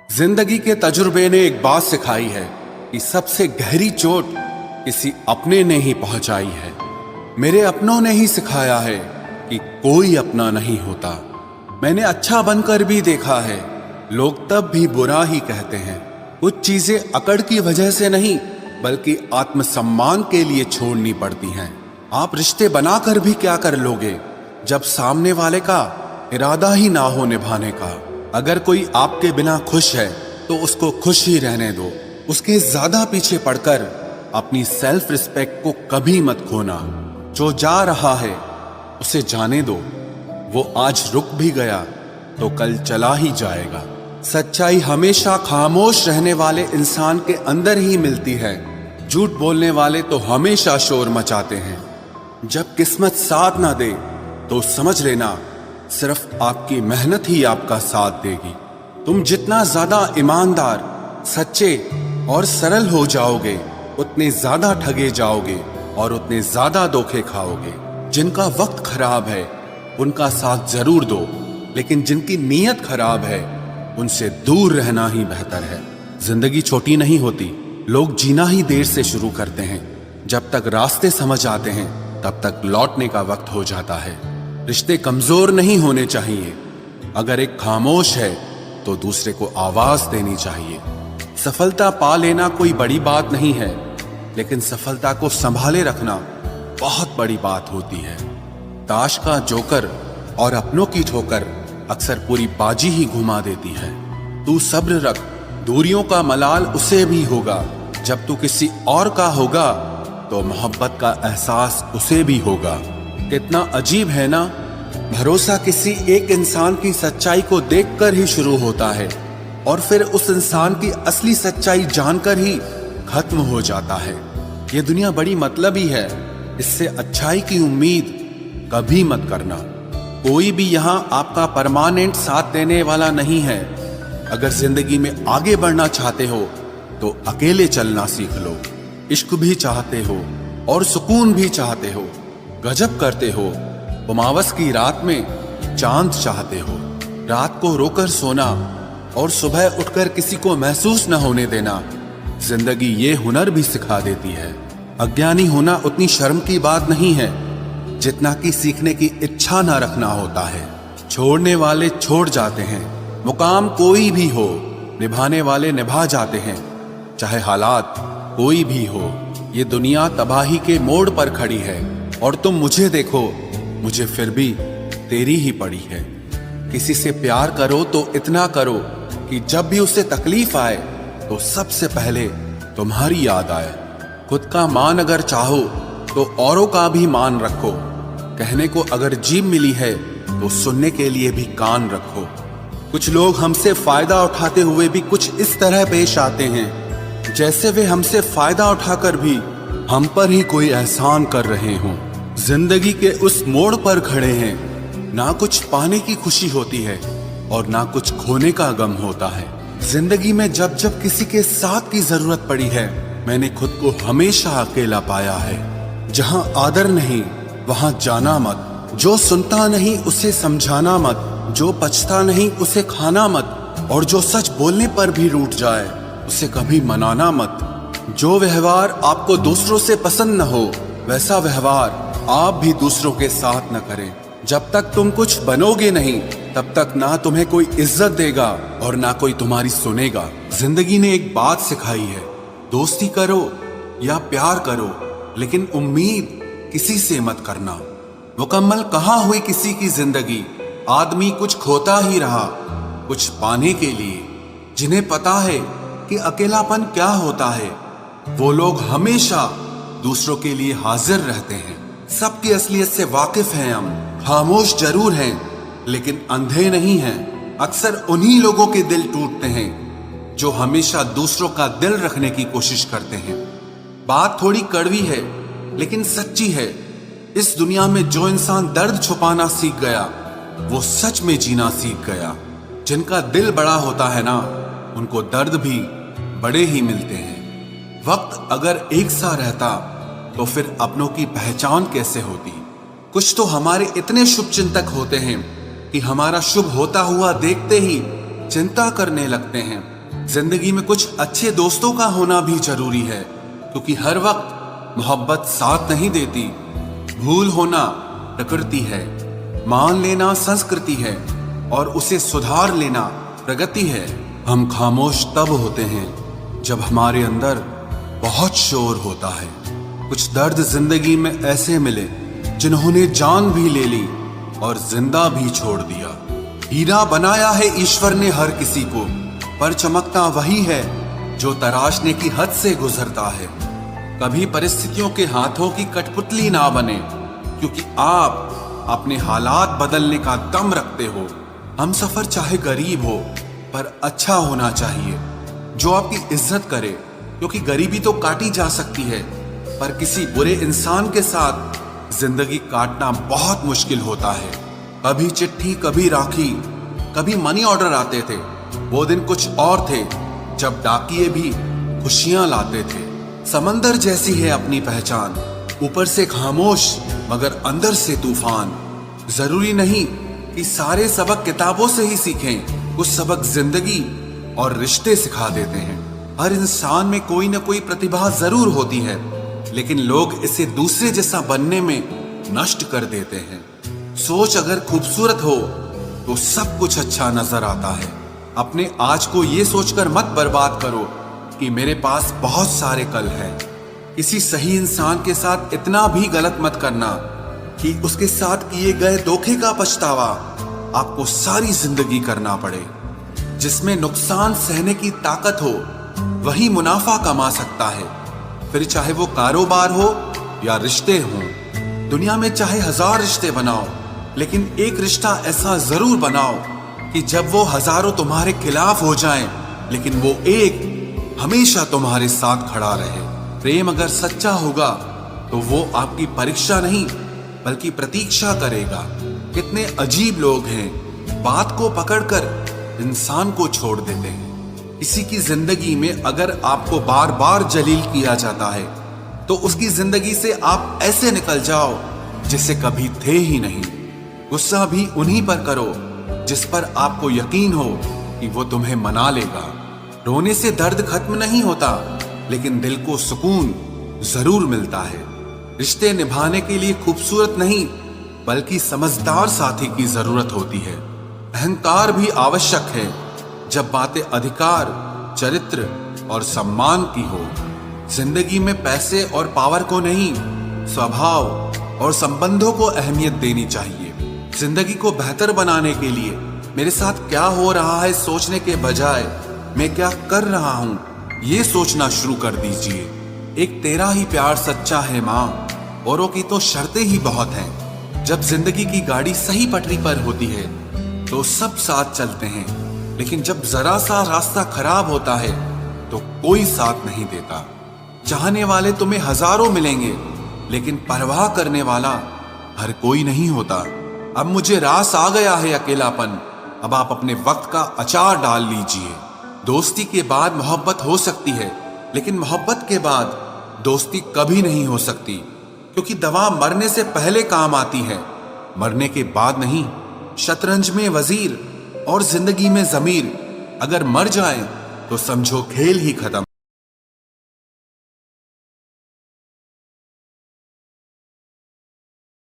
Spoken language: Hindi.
जिंदगी के तजुर्बे ने एक बात सिखाई है कि सबसे गहरी चोट किसी अपने ने ही पहुंचाई है। मेरे अपनों ने ही सिखाया है कि कोई अपना नहीं होता। मैंने अच्छा बनकर भी देखा है, लोग तब भी बुरा ही कहते हैं। कुछ चीजें अकड़ की वजह से नहीं बल्कि आत्मसम्मान के लिए छोड़नी पड़ती हैं। आप रिश्ते बनाकर भी क्या कर लोगे जब सामने वाले का इरादा ही ना हो निभाने का। अगर कोई आपके बिना खुश है तो उसको खुश ही रहने दो। उसके ज्यादा पीछे पड़कर अपनी सेल्फ रिस्पेक्ट को कभी मत खोना। जो जा रहा है उसे जाने दो, वो आज रुक भी गया तो कल चला ही जाएगा। सच्चाई हमेशा खामोश रहने वाले इंसान के अंदर ही मिलती है। झूठ बोलने वाले तो हमेशा शोर मचाते हैं। जब किस्मत साथ ना दे तो समझ लेना सिर्फ आपकी मेहनत ही आपका साथ देगी। तुम जितना ज्यादा ईमानदार, सच्चे और सरल हो जाओगे उतने ज्यादा ठगे जाओगे और उतने ज्यादा धोखे खाओगे। जिनका वक्त खराब है उनका साथ जरूर दो, लेकिन जिनकी नीयत खराब है उनसे दूर रहना ही बेहतर है। जिंदगी छोटी नहीं होती, लोग जीना ही देर से शुरू करते हैं। जब तक रास्ते समझ आते हैं तब तक लौटने का वक्त हो जाता है। रिश्ते कमजोर नहीं होने चाहिए। अगर एक खामोश है तो दूसरे को आवाज देनी चाहिए। सफलता पा लेना कोई बड़ी बात नहीं है, लेकिन सफलता को संभाले रखना बहुत बड़ी बात होती है। ताश का जोकर और अपनों की ठोकर अक्सर पूरी बाजी ही घुमा देती है। तू सब्र रख, दूरियों का मलाल उसे भी होगा। जब तू किसी और का होगा तो मोहब्बत का एहसास उसे भी होगा। कितना अजीब है ना, भरोसा किसी एक इंसान की सच्चाई को देखकर ही शुरू होता है और फिर उस इंसान की असली सच्चाई जानकर ही खत्म हो जाता है। ये दुनिया बड़ी मतलबी है, इससे अच्छाई की उम्मीद कभी मत करना। कोई भी यहाँ आपका परमानेंट साथ देने वाला नहीं है। अगर जिंदगी में आगे बढ़ना चाहते हो तो अकेले चलना सीख लो। इश्क भी चाहते हो और सुकून भी चाहते हो, गजब करते हो। उमावस की रात में चांद चाहते हो। रात को रोकर सोना और सुबह उठकर किसी को महसूस न होने देना जिंदगी ये हुनर भी सिखा देती है। अज्ञानी होना उतनी शर्म की बात नहीं है जितना कि सीखने की इच्छा न रखना होता है। छोड़ने वाले छोड़ जाते हैं, मुकाम कोई भी हो, निभाने वाले निभा जाते हैं। चाहे हालात कोई भी हो, ये दुनिया तबाही के मोड़ पर खड़ी है और तुम मुझे देखो, मुझे फिर भी तेरी ही पड़ी है। किसी से प्यार करो तो इतना करो कि जब भी उसे तकलीफ आए तो सबसे पहले तुम्हारी याद आए। खुद का मान अगर चाहो तो औरों का भी मान रखो। कहने को अगर जीभ मिली है तो सुनने के लिए भी कान रखो। कुछ लोग हमसे फायदा उठाते हुए भी कुछ इस तरह पेश आते हैं जैसे वे हमसे फायदा उठाकर भी हम पर ही कोई एहसान कर रहे हों। जिंदगी के उस मोड़ पर खड़े हैं, ना कुछ पाने की खुशी होती है और ना कुछ खोने का गम होता है। जिंदगी में जब जब किसी के साथ की जरूरत पड़ी है मैंने खुद को हमेशा अकेला पाया है। जहां आदर नहीं वहां जाना मत, जो सुनता नहीं उसे समझाना मत, जो पछता नहीं उसे खाना मत, और जो सच बोलने पर भी रूठ जाए उसे कभी मनाना मत। जो व्यवहार आपको दूसरों से पसंद न हो वैसा व्यवहार आप भी दूसरों के साथ न करें। जब तक तुम कुछ बनोगे नहीं तब तक ना तुम्हें कोई इज्जत देगा और ना कोई तुम्हारी सुनेगा। जिंदगी ने एक बात सिखाई है, दोस्ती करो या प्यार करो लेकिन उम्मीद किसी से मत करना। मुकम्मल कहाँ हुई किसी की जिंदगी, आदमी कुछ खोता ही रहा कुछ पाने के लिए। जिन्हें पता है कि अकेलापन क्या होता है वो लोग हमेशा दूसरों के लिए हाजिर रहते हैं। सबकी असलियत से वाकिफ हैं हम, खामोश जरूर हैं लेकिन अंधे नहीं हैं। अक्सर उन्हीं लोगों के दिल टूटते हैं जो हमेशा दूसरों का दिल रखने की कोशिश करते हैं। बात थोड़ी कड़वी है लेकिन सच्ची है। इस दुनिया में जो इंसान दर्द छुपाना सीख गया वो सच में जीना सीख गया। जिनका दिल बड़ा होता है ना उनको दर्द भी बड़े ही मिलते हैं। वक्त अगर एक सा रहता तो फिर अपनों की पहचान कैसे होती। कुछ तो हमारे इतने शुभ चिंतक होते हैं कि हमारा शुभ होता हुआ देखते ही चिंता करने लगते हैं। जिंदगी में कुछ अच्छे दोस्तों का होना भी जरूरी है, क्योंकि हर वक्त मोहब्बत साथ नहीं देती। भूल होना प्रकृति है, मान लेना संस्कृति है और उसे सुधार लेना प्रगति है। हम खामोश तब होते हैं जब हमारे अंदर बहुत शोर होता है। कुछ दर्द जिंदगी में ऐसे मिले जिन्होंने जान भी ले ली और जिंदा भी छोड़ दिया। हीरा बनाया है ईश्वर ने हर किसी को, पर चमकता वही है जो तराशने की हद से गुजरता है। कभी परिस्थितियों के हाथों की कठपुतली ना बने, क्योंकि आप अपने हालात बदलने का दम रखते हो। हम सफर चाहे गरीब हो पर अच्छा होना चाहिए, जो आपकी इज्जत करे, क्योंकि गरीबी तो काटी जा सकती है पर किसी बुरे इंसान के साथ जिंदगी काटना बहुत मुश्किल होता है। कभी चिट्ठी, कभी राखी, कभी मनी ऑर्डर आते थे। वो दिन कुछ और थे जब डाकिये भी खुशियां लाते थे। समंदर जैसी है अपनी पहचान, ऊपर से खामोश मगर अंदर से तूफान। जरूरी नहीं कि सारे सबक किताबों से ही सीखें, कुछ सबक जिंदगी और रिश्ते सिखा देते हैं। हर इंसान में कोई ना कोई प्रतिभा जरूर होती है, लेकिन लोग इसे दूसरे जैसा बनने में नष्ट कर देते हैं। सोच अगर खूबसूरत हो तो सब कुछ अच्छा नजर आता है। अपने आज को ये सोचकर मत बर्बाद करो कि मेरे पास बहुत सारे कल हैं। किसी सही इंसान के साथ इतना भी गलत मत करना कि उसके साथ किए गए धोखे का पछतावा आपको सारी जिंदगी करना पड़े। जिसमें नुकसान सहने की ताकत हो वही मुनाफा कमा सकता है, फिर चाहे वो कारोबार हो या रिश्ते हों। दुनिया में चाहे 1000 रिश्ते बनाओ, लेकिन एक रिश्ता ऐसा जरूर बनाओ कि जब वो हजारों तुम्हारे खिलाफ हो जाएं, लेकिन वो एक हमेशा तुम्हारे साथ खड़ा रहे। प्रेम अगर सच्चा होगा तो वो आपकी परीक्षा नहीं बल्कि प्रतीक्षा करेगा। कितने अजीब लोग हैं, बात को पकड़कर इंसान को छोड़ देते हैं। किसी की जिंदगी में अगर आपको बार बार जलील किया जाता है तो उसकी जिंदगी से आप ऐसे निकल जाओ जिसे कभी थे ही नहीं। गुस्सा भी उन्हीं पर करो जिस पर आपको यकीन हो कि वो तुम्हें मना लेगा। रोने से दर्द खत्म नहीं होता, लेकिन दिल को सुकून जरूर मिलता है। रिश्ते निभाने के लिए खूबसूरत नहीं बल्कि समझदार साथी की जरूरत होती है। अहंकार भी आवश्यक है जब बातें अधिकार, चरित्र और सम्मान की हो। जिंदगी में पैसे और पावर को नहीं, स्वभाव और संबंधों को अहमियत देनी चाहिए। जिंदगी को बेहतर बनाने के लिए मेरे साथ क्या हो रहा है सोचने के बजाय मैं क्या कर रहा हूं ये सोचना शुरू कर दीजिए। एक तेरा ही प्यार सच्चा है माँ, औरों की तो शर्तें ही बहुत हैं। जब जिंदगी की गाड़ी सही पटरी पर होती है तो सब साथ चलते हैं, लेकिन जब जरा सा रास्ता खराब होता है तो कोई साथ नहीं देता। चाहने वाले तुम्हें हजारों मिलेंगे, लेकिन परवाह करने वाला हर कोई नहीं होता। अब मुझे रास आ गया है अकेलापन, अब आप अपने वक्त का अचार डाल लीजिए। दोस्ती के बाद मोहब्बत हो सकती है, लेकिन मोहब्बत के बाद दोस्ती कभी नहीं हो सकती, क्योंकि दवा मरने से पहले काम आती है, मरने के बाद नहीं। शतरंज में वजीर और जिंदगी में जमीर अगर मर जाए तो समझो खेल ही खत्म।